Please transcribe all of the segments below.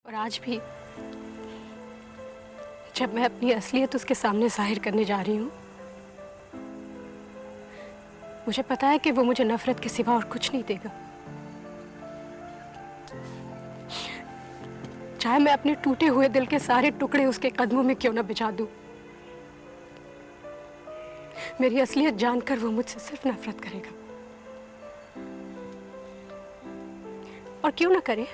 और आज भी जब मैं अपनी असलियत उसके सामने जाहिर करने जा रही हूँ, मुझे पता है कि वो मुझे नफरत के सिवा और कुछ नहीं देगा। चाहे मैं अपने टूटे हुए दिल के सारे टुकड़े उसके कदमों में क्यों ना बिछा दूं, मेरी असलियत जानकर वो मुझसे सिर्फ नफरत करेगा। और क्यों ना करे,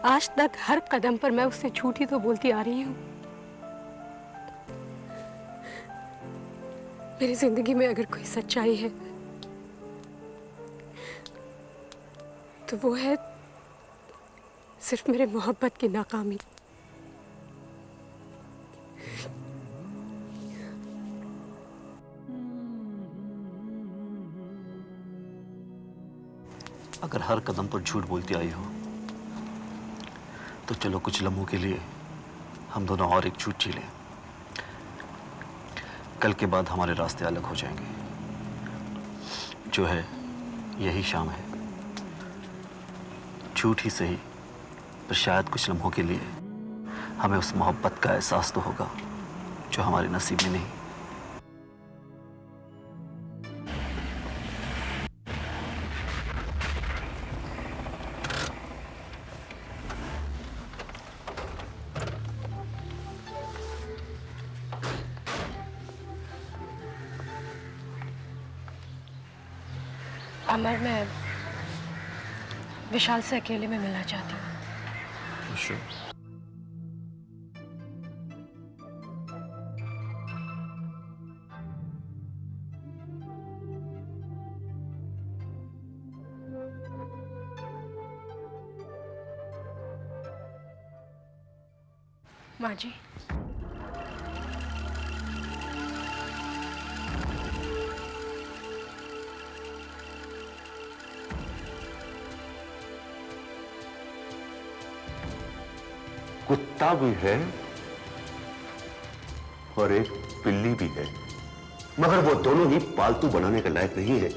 आज तक हर कदम पर मैं उससे झूठी तो बोलती आ रही हूं। मेरी जिंदगी में अगर कोई सच्चाई है तो वो है सिर्फ मेरे मोहब्बत की नाकामी। अगर हर कदम पर झूठ बोलती आई हो तो चलो कुछ लम्हों के लिए हम दोनों और एक झूठ जी लें। कल के बाद हमारे रास्ते अलग हो जाएंगे। जो है यही शाम है। झूठ ही सही, पर शायद कुछ लम्हों के लिए हमें उस मोहब्बत का एहसास तो होगा जो हमारे नसीब में नहीं। अमर, मैं विशाल से अकेले में मिलना चाहती हूँ। माँ जी, कुत्ता भी है और एक बिल्ली भी है, मगर वो दोनों ही पालतू बनाने के लायक नहीं है।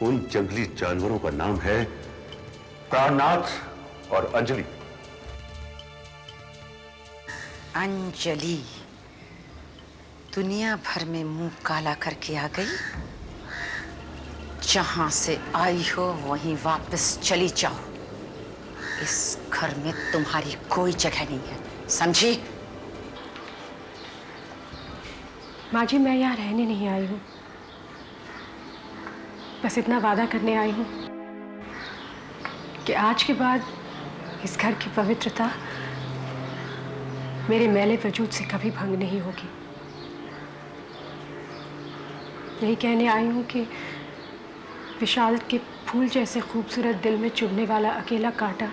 उन जंगली जानवरों का नाम है प्राणनाथ और अंजलि। अंजलि दुनिया भर में मुंह काला करके आ गई। जहां से आई हो वहीं वापस चली जाओ। इस घर में तुम्हारी कोई जगह नहीं है, समझी? माँ जी, मैं यहाँ रहने नहीं आई हूँ, बस इतना वादा करने आई हूँ कि आज के बाद इस घर की पवित्रता मेरे मैले वजूद से कभी भंग नहीं होगी। यही कहने आई हूँ कि विशाल के फूल जैसे खूबसूरत दिल में चुभने वाला अकेला कांटा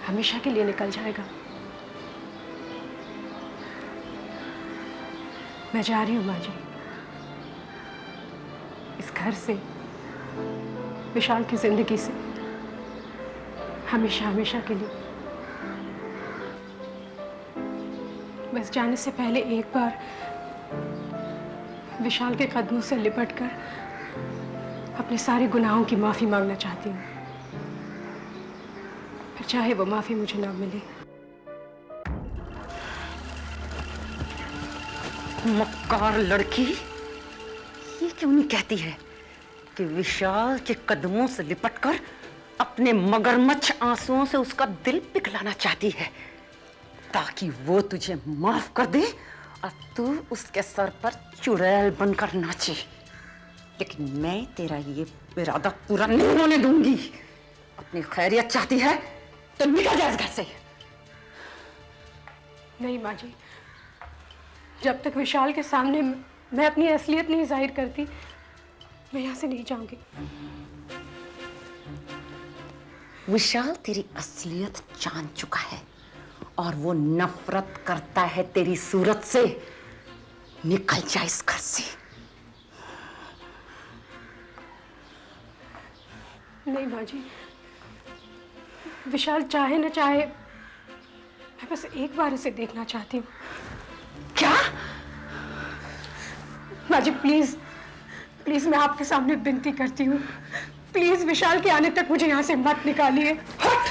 हमेशा के लिए निकल जाएगा। मैं जा रही हूँ माँ जी, इस घर से, विशाल की जिंदगी से, हमेशा हमेशा के लिए। बस जाने से पहले एक बार विशाल के कदमों से लिपटकर अपने सारे गुनाहों की माफी मांगना चाहती हूँ, फिर चाहे वो माफी मुझे ना मिले। मक्कार लड़की, ये क्यों नहीं कहती है कि विशाल के कदमों से लिपटकर अपने मगरमच्छ आंसुओं से उसका दिल पिघलाना चाहती है, ताकि वो तुझे माफ कर दे और तू उसके सर पर चुड़ैल बनकर नाचे। लेकिन मैं तेरा ये इरादा पूरा नहीं होने दूंगी। अपनी खैरियत चाहती है तो निकल जा इस घर से। नहीं माँ जी, जब तक विशाल के सामने मैं अपनी असलियत नहीं जाहिर करती, मैं यहाँ से नहीं जाऊंगी। विशाल तेरी असलियत जान चुका है और वो नफरत करता है तेरी सूरत से। निकल जा इस घर से। नहीं माँ जी, विशाल चाहे न चाहे, मैं बस एक बार इसे देखना चाहती हूँ। क्या? माँ जी प्लीज, प्लीज मैं आपके सामने विनती करती हूँ, प्लीज विशाल के आने तक मुझे यहाँ से मत निकालिए। हट!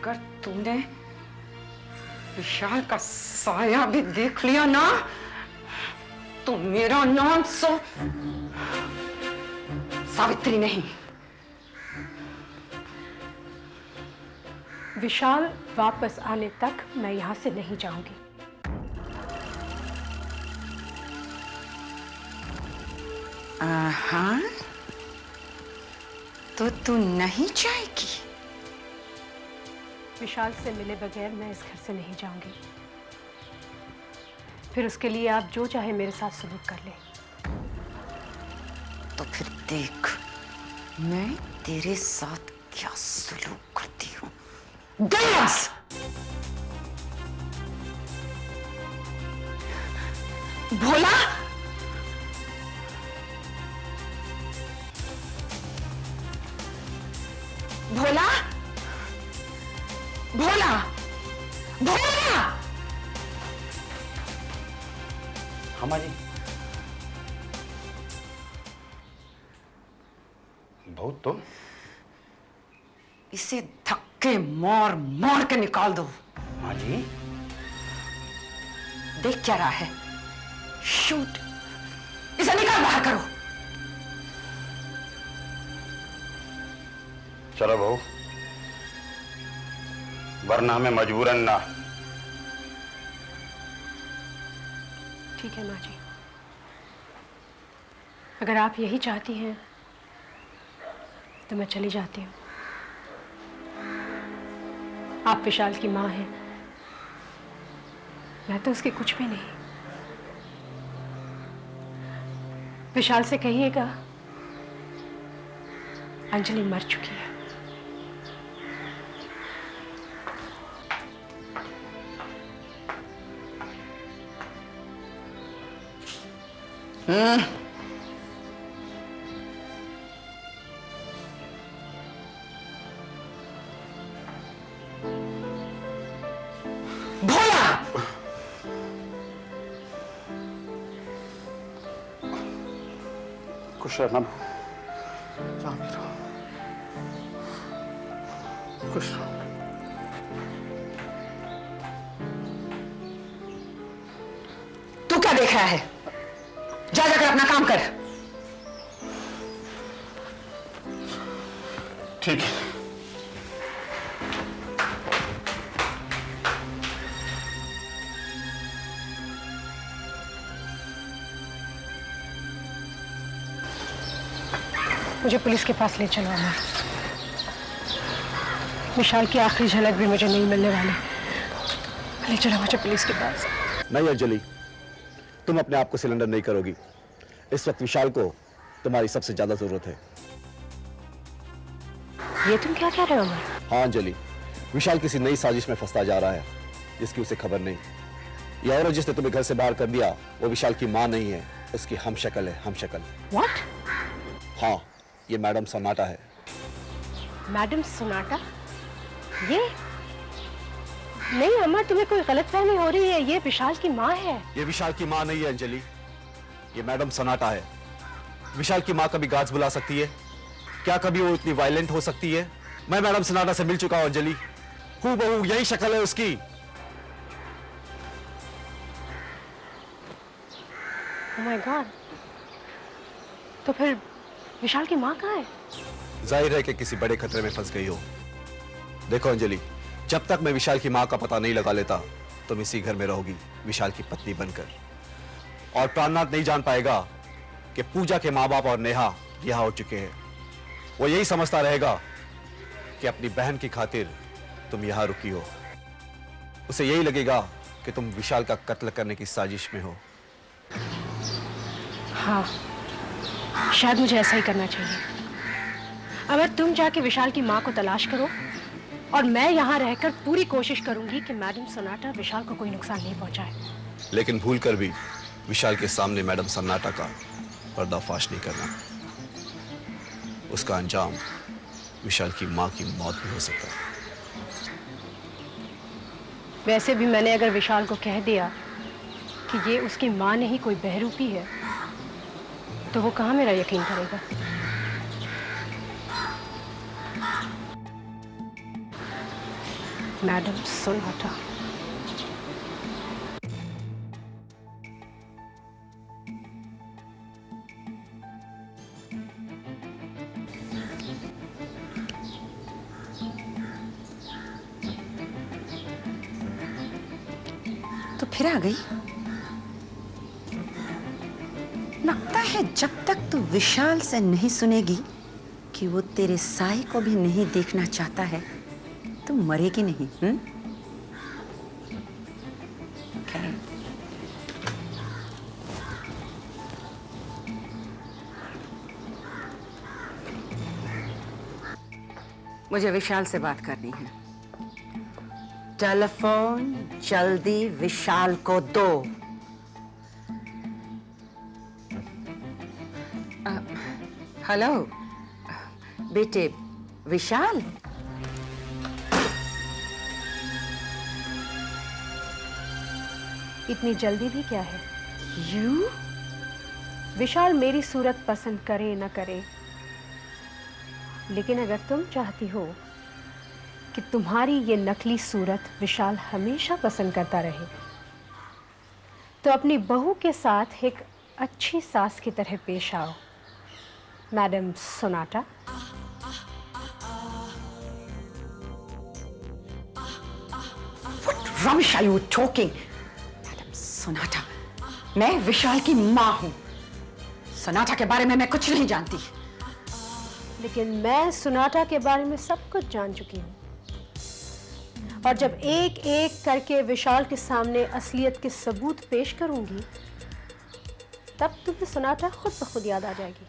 अगर तूने विशाल का साया भी देख लिया ना, तो मेरा नाम सावित्री नहीं। विशाल वापस आने तक मैं यहाँ से नहीं जाऊंगी। हाँ, तो तू नहीं जाएगी? विशाल से मिले बगैर मैं इस घर से नहीं जाऊंगी। फिर उसके लिए आप जो चाहे मेरे साथ सलूक कर ले। तो फिर देख मैं तेरे साथ क्या सलूक करती हूँ। डांस! भोला, भोला, भोला, भोला! अम्मा जी, बहुत तो इसे धक्के मार मार के निकाल दो। माँ जी, देख क्या रहा है? शूट! इसे निकाल बाहर करो। चलो बहू, वरना हमें मजबूरन ना। ठीक है माँ जी, अगर आप यही चाहती हैं तो मैं चली जाती हूँ। आप विशाल की माँ हैं, मैं तो उसकी कुछ भी नहीं। विशाल से कहिएगा अंजलि मर चुकी है। भोला! खुश रहना बहू, जहाँ भी रहो, खुश रहो। तू क्या देख रहा है? जा जाकर अपना काम कर। ठीक है। मुझे पुलिस के पास ले चलो अमर। विशाल की आखिरी झलक भी मुझे नहीं मिलने वाली। ले चलो मुझे पुलिस के पास। नहीं अंजलि, तुम अपने आप को सिलेंडर नहीं करोगी। इस वक्त विशाल को तुम्हारी सबसे ज्यादा जरूरत है। ये तुम क्या कह रहे हो अमर? हाँ अंजलि, विशाल किसी नई साजिश में फंसता जा रहा है जिसकी उसे खबर नहीं। यह औरत जिसने तुम्हें घर से बाहर कर दिया वो विशाल की माँ नहीं है, उसकी हमशक्ल है, हमशक्ल। What? हाँ, ये मैडम सन्नाटा है। Madam Sonata? ये नहीं अमर, तुम्हें कोई गलतफहमी हो रही है। ये विशाल की माँ है। ये विशाल की माँ नहीं है अंजलि, ये मैडम सन्नाटा है। विशाल की माँ कभी गाज बुला सकती है क्या? कभी वो इतनी वायलेंट हो सकती है? मैं मैडम सन्नाटा से मिल चुका हूं अंजलि, हूबहू यही शक्ल है उसकी। Oh my God! तो फिर विशाल की माँ कहाँ है? जाहिर है कि किसी बड़े खतरे में फंस गई हो। देखो अंजलि, जब तक मैं विशाल की माँ का पता नहीं लगा लेता तुम इसी घर में रहोगी विशाल की पत्नी बनकर। और प्राणनाथ नहीं जान पाएगा कि पूजा के माँ बाप और नेहा रिहा हो चुके हैं। वो यही समझता रहेगा कि अपनी बहन की खातिर तुम यहां रुकी हो। उसे यही लगेगा कि तुम विशाल का कत्ल करने की साजिश में हो। हाँ, शायद मुझे ऐसा ही करना चाहिए। अगर तुम जाके विशाल की माँ को तलाश करो और मैं यहाँ रहकर पूरी कोशिश करूंगी कि मैडम सन्नाटा विशाल को कोई नुकसान नहीं पहुंचाए। लेकिन भूल कर भी विशाल के सामने मैडम सन्नाटा का पर्दाफाश नहीं करना। उसका अंजाम विशाल की माँ की मौत भी हो सकता है। वैसे भी मैंने अगर विशाल को कह दिया कि ये उसकी माँ नहीं कोई बहरूपी है तो वो कहाँ मेरा यकीन करेगा। Madam Sonata. तो फिर आ गई। लगता है जब तक तू विशाल से नहीं सुनेगी कि वो तेरे साए को भी नहीं देखना चाहता है, तू मरेगी नहीं। Okay. मुझे विशाल से बात करनी है। टेलीफोन जल्दी विशाल को दो। हेलो बेटे विशाल। इतनी जल्दी भी क्या है? यू? विशाल मेरी सूरत पसंद करे न करे, लेकिन अगर तुम चाहती हो कि तुम्हारी ये नकली सूरत विशाल हमेशा पसंद करता रहे, तो अपनी बहू के साथ एक अच्छी सास की तरह पेश आओ, madam Sonata. What rubbish are you talking? Madam Sonata, मैं विशाल की माँ हूँ। सोनाटा के बारे में मैं कुछ नहीं जानती। लेकिन मैं सोनाटा के बारे में सब कुछ जान चुकी हूँ, और जब एक एक करके विशाल के सामने असलियत के सबूत पेश करूंगी, तब तुम्हें सोनाटा खुद ब खुद याद आ जाएगी।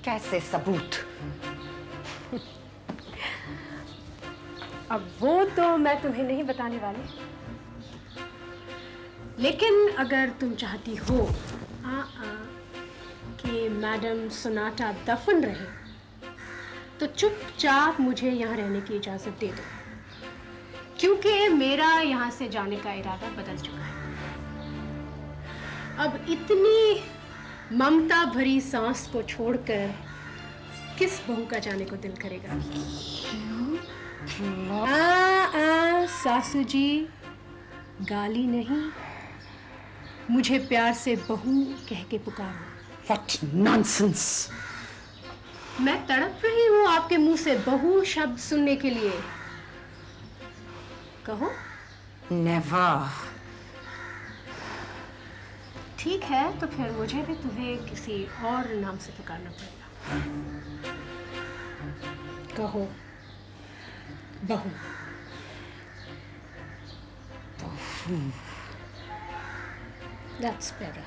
कैसे सबूत? अब वो तो मैं तुम्हें नहीं बताने वाली, लेकिन अगर तुम चाहती हो कि मैडम सोनाटा दफन रहे, तो चुपचाप मुझे यहाँ रहने की इजाजत दे दो, क्योंकि मेरा यहाँ से जाने का इरादा बदल चुका है। अब इतनी ममता भरी सांस को छोड़कर किस बहू का जाने को दिल करेगा? सासू जी, गाली नहीं, मुझे प्यार से बहू कह के पुकारो। What nonsense! मैं तड़प रही हूँ आपके मुंह से बहू शब्द सुनने के लिए। कहो। Never. ठीक है, तो फिर मुझे भी तुम्हें किसी और नाम से पुकारना पड़ेगा। कहो, बहू। That's better.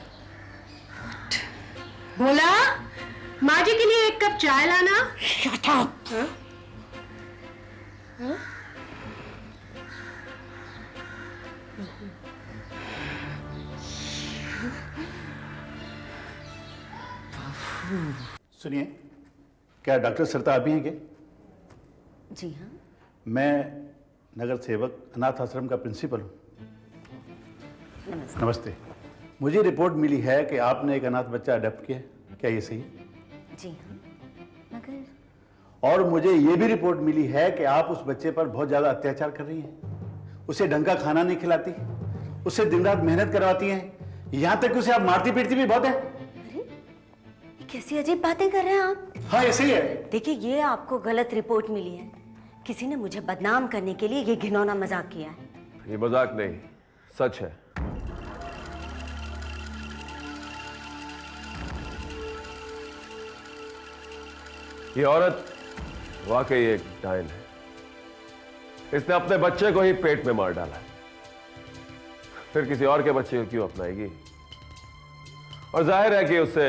बोला, माँ जी के लिए एक कप चाय लाना। Shut up! हाँ? हाँ? सुनिए, क्या डॉक्टर सरिता आप ही हैं क्या? जी हाँ। मैं नगर सेवक अनाथ आश्रम का प्रिंसिपल हूँ। नमस्ते। मुझे रिपोर्ट मिली है कि आपने एक अनाथ बच्चा अडॉप्ट किया है, क्या ये सही है? जी हाँ, मगर और मुझे ये भी रिपोर्ट मिली है कि आप उस बच्चे पर बहुत ज़्यादा अत्याचार कर रही हैं, उसे ढंग का खाना नहीं खिलाती, उससे दिन रात मेहनत करवाती हैं, यहाँ तक कि उसे आप मारती पीटती भी बहुत है। अरे, ये कैसी अजीब बातें कर रहे हैं आप? हाँ, ऐसे ही है। देखिए, ये आपको गलत रिपोर्ट मिली है। किसी ने मुझे बदनाम करने के लिए ये घिनौना मजाक किया है। ये मजाक नहीं, सच है। ये औरत वाकई एक डायन है। इसने अपने बच्चे को ही पेट में मार डाला है, फिर किसी और के बच्चे को क्यों अपनाएगी? और जाहिर है कि उसे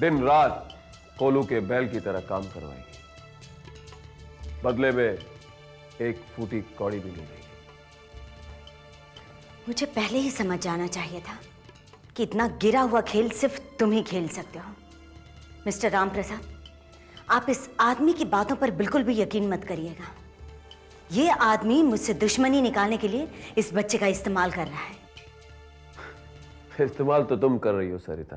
दिन रात कोलू के बैल की तरह काम करवाएगी, बदले में एक फूटी कौड़ी भी नहीं देगी। मुझे पहले ही समझ जाना चाहिए था कि इतना गिरा हुआ खेल सिर्फ तुम ही खेल सकते हो। मिस्टर राम प्रसाद, आप इस आदमी की बातों पर बिल्कुल भी यकीन मत करिएगा। ये आदमी मुझसे दुश्मनी निकालने के लिए इस बच्चे का इस्तेमाल कर रहा है। इस्तेमाल तो तुम कर रही हो सरिता,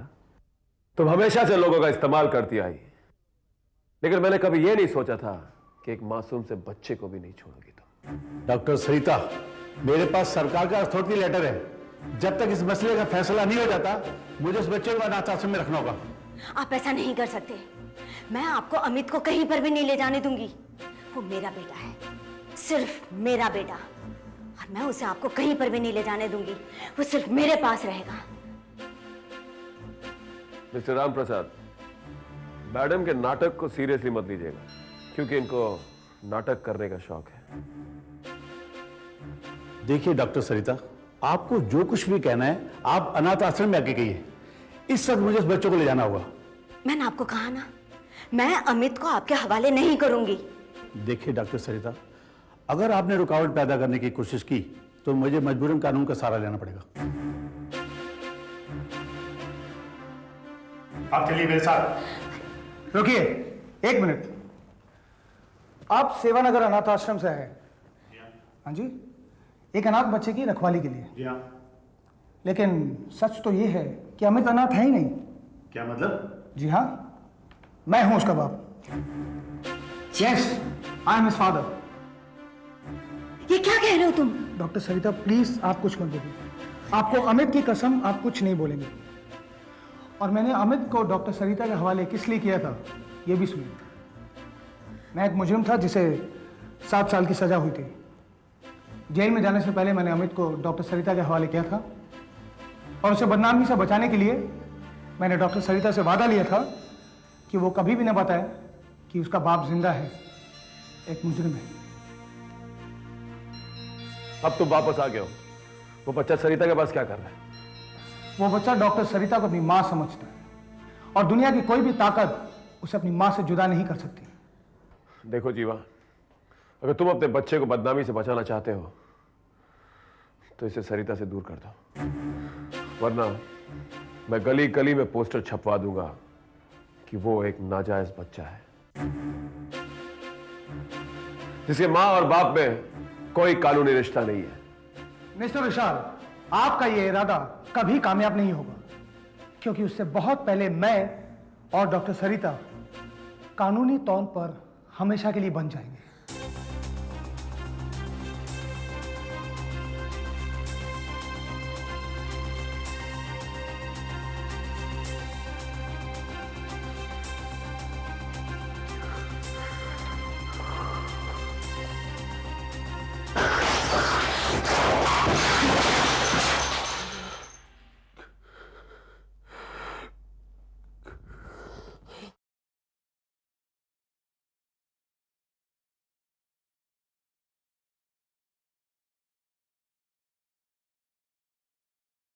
तुम हमेशा से लोगों का इस्तेमाल करती आई, लेकिन मैंने कभी यह नहीं सोचा था कि एक मासूम से बच्चे को भी नहीं छोड़ोगी तुम। डॉक्टर सरिता, मेरे पास सरकार का अथॉरिटी लेटर है। जब तक इस मसले का फैसला नहीं हो जाता, मुझे उस बच्चे को अनाथ आश्रम में रखना होगा। आप ऐसा नहीं कर सकते। मैं आपको अमित को कहीं पर भी नहीं ले जाने दूंगी। वो मेरा बेटा है, सिर्फ मेरा बेटा, और मैं उसे आपको कहीं पर भी नहीं ले जाने दूंगी। वो सिर्फ मेरे पास रहेगा। मिस्टर राम प्रसाद, मैडम के नाटक को सीरियसली मत लीजिएगा, क्योंकि इनको नाटक करने का शौक है। देखिए डॉक्टर सरिता, आपको जो कुछ भी कहना है आप अनाथ आश्रम में आके कहिए। इस वक्त मुझे उस बच्चों को ले जाना होगा। मैंने आपको कहा ना, मैं अमित को आपके हवाले नहीं करूंगी। देखिए डॉक्टर सरिता, अगर आपने रुकावट पैदा करने की कोशिश की तो मुझे मजबूरन कानून का सहारा लेना पड़ेगा। आप चलिए मेरे साथ। रुकिए, एक मिनट। आप सेवानगर अनाथ आश्रम से आए? हाँ जी, एक अनाथ बच्चे की रखवाली के लिए। जी हाँ। लेकिन सच तो ये है कि अमित अनाथ है ही नहीं। क्या मतलब? जी हाँ, मैं हूं उसका बाप। Yes, I am his father. ये क्या कह रहे हो तुम? डॉक्टर सरिता, प्लीज आप कुछ मत बोलिए। आपको अमित की कसम, आप कुछ नहीं बोलेंगे। और मैंने अमित को डॉक्टर सरिता के हवाले किस लिए किया था, ये भी सुनिए। मैं एक मुजरिम था जिसे 7 साल की सजा हुई थी। जेल में जाने से पहले मैंने अमित को डॉक्टर सरिता के हवाले किया था, और उसे बदनामी से बचाने के लिए मैंने डॉक्टर सरिता से वादा लिया था कि वो कभी भी न बताए कि उसका बाप जिंदा है, एक मुजरिम है। अब तुम वापस आ गए हो। वो बच्चा सरिता के पास क्या कर रहा है? वो बच्चा डॉक्टर सरिता को अपनी मां समझता है, और दुनिया की कोई भी ताकत उसे अपनी मां से जुदा नहीं कर सकती। देखो जीवा, अगर तुम अपने बच्चे को बदनामी से बचाना चाहते हो तो इसे सरिता से दूर कर दो, वरना मैं गली गली में पोस्टर छपवा दूंगा कि वो एक नाजायज बच्चा है, जिसके मां और बाप में कोई कानूनी रिश्ता नहीं है। मिस्टर विशाल, आपका यह इरादा कभी कामयाब नहीं होगा, क्योंकि उससे बहुत पहले मैं और डॉक्टर सरिता कानूनी तौर पर हमेशा के लिए बन जाएंगे।